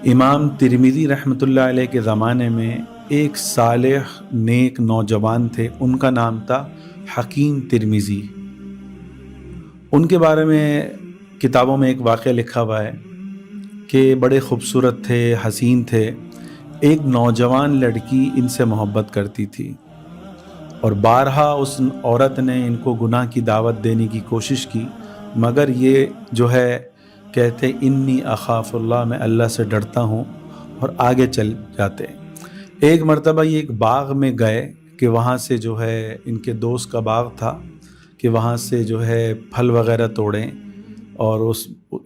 امام ترمذی رحمۃ اللہ علیہ کے زمانے میں ایک صالح نیک نوجوان تھے، ان کا نام تھا حکیم ترمذی۔ ان کے بارے میں کتابوں میں ایک واقعہ لکھا ہوا ہے کہ بڑے خوبصورت تھے، حسین تھے۔ ایک نوجوان لڑکی ان سے محبت کرتی تھی اور بارہا اس عورت نے ان کو گناہ کی دعوت دینے کی کوشش کی، مگر یہ جو ہے کہتے انی اخاف اللہ، میں اللہ سے ڈرتا ہوں، اور آگے چل جاتے۔ ایک مرتبہ یہ ایک باغ میں گئے کہ وہاں سے جو ہے ان کے دوست کا باغ تھا کہ وہاں سے جو ہے پھل وغیرہ توڑیں، اور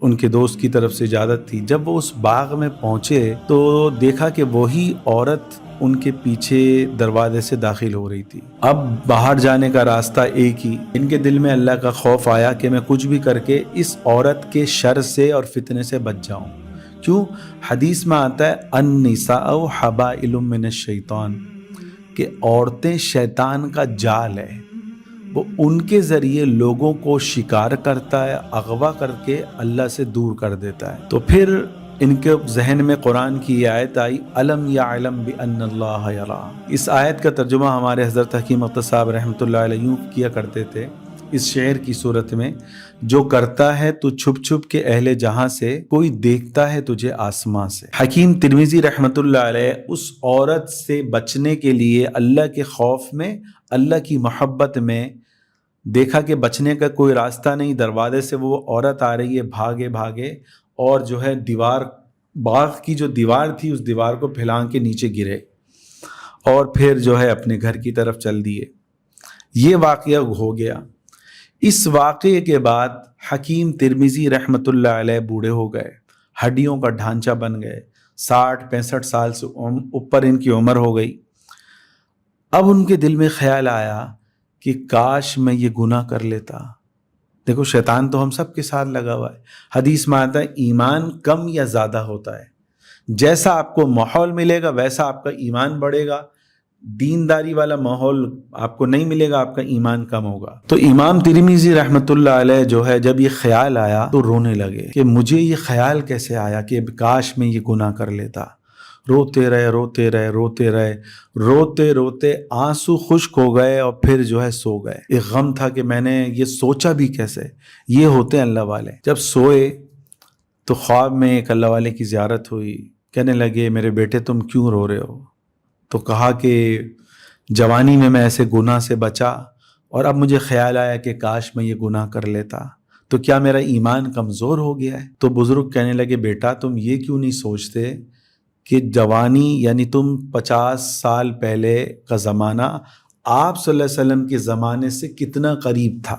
ان کے دوست کی طرف سے اجازت تھی۔ جب وہ اس باغ میں پہنچے تو دیکھا کہ وہی عورت ان کے پیچھے دروازے سے داخل ہو رہی تھی۔ اب باہر جانے کا راستہ ایک ہی، ان کے دل میں اللہ کا خوف آیا کہ میں کچھ بھی کر کے اس عورت کے شر سے اور فتنے سے بچ جاؤں۔ کیوں؟ حدیث میں آتا ہے النساء حبائل من الشیطان، کہ عورتیں شیطان کا جال ہے، وہ ان کے ذریعے لوگوں کو شکار کرتا ہے، اغوا کر کے اللہ سے دور کر دیتا ہے۔ تو پھر ان کے ذہن میں قرآن کی یہ آیت آئی الم یعلم بان اللہ یرا۔ اس آیت کا ترجمہ ہمارے حضرت حکیم اختر صاحب رحمۃ اللہ علیہ یوں کیا کرتے تھے اس شعر کی صورت میں، جو کرتا ہے تو چھپ چھپ کے اہل جہاں سے، کوئی دیکھتا ہے تجھے آسماں سے۔ حکیم ترمذی رحمۃ اللہ علیہ اس عورت سے بچنے کے لیے اللہ کے خوف میں، اللہ کی محبت میں، دیکھا کہ بچنے کا کوئی راستہ نہیں، دروازے سے وہ عورت آ رہی ہے، بھاگے بھاگے، اور جو ہے دیوار، باغ کی جو دیوار تھی اس دیوار کو پھلانگ کے نیچے گرے اور پھر جو ہے اپنے گھر کی طرف چل دیے۔ یہ واقعہ ہو گیا۔ اس واقعے کے بعد حکیم ترمذی رحمۃ اللہ علیہ بوڑھے ہو گئے، ہڈیوں کا ڈھانچہ بن گئے، 60-65 سال سے اوپر ان کی عمر ہو گئی۔ اب ان کے دل میں خیال آیا کہ کاش میں یہ گناہ کر لیتا۔ دیکھو شیطان تو ہم سب کے ساتھ لگا ہوا ہے۔ حدیث میں آتا ہے ایمان کم یا زیادہ ہوتا ہے، جیسا آپ کو ماحول ملے گا ویسا آپ کا ایمان بڑھے گا۔ دینداری والا ماحول آپ کو نہیں ملے گا، آپ کا ایمان کم ہوگا۔ تو امام ترمذی رحمۃ اللہ علیہ جو ہے جب یہ خیال آیا تو رونے لگے کہ مجھے یہ خیال کیسے آیا کہ کاش میں یہ گناہ کر لیتا۔ روتے رہے روتے رہے روتے رہے، روتے روتے آنسو خشک ہو گئے اور پھر جو ہے سو گئے۔ ایک غم تھا کہ میں نے یہ سوچا بھی کیسے۔ یہ ہوتے ہیں اللہ والے، جب سوئے تو خواب میں ایک اللہ والے کی زیارت ہوئی، کہنے لگے میرے بیٹے تم کیوں رو رہے ہو؟ تو کہا کہ جوانی میں ایسے گناہ سے بچا اور اب مجھے خیال آیا کہ کاش میں یہ گناہ کر لیتا تو کیا میرا ایمان کمزور ہو گیا ہے؟ تو بزرگ کہنے لگے بیٹا تم یہ کیوں نہیں سوچتے کہ جوانی یعنی تم 50 سال پہلے کا زمانہ آپ صلی اللہ علیہ وسلم کے زمانے سے کتنا قریب تھا،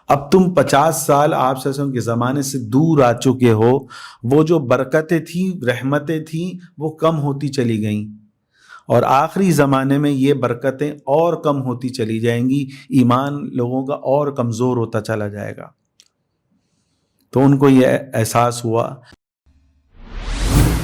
اب تم 50 سال آپ صلی اللہ علیہ وسلم کے زمانے سے دور آ چکے ہو، وہ جو برکتیں تھیں، رحمتیں تھیں، وہ کم ہوتی چلی گئیں، اور آخری زمانے میں یہ برکتیں اور کم ہوتی چلی جائیں گی، ایمان لوگوں کا اور کمزور ہوتا چلا جائے گا۔ تو ان کو یہ احساس ہوا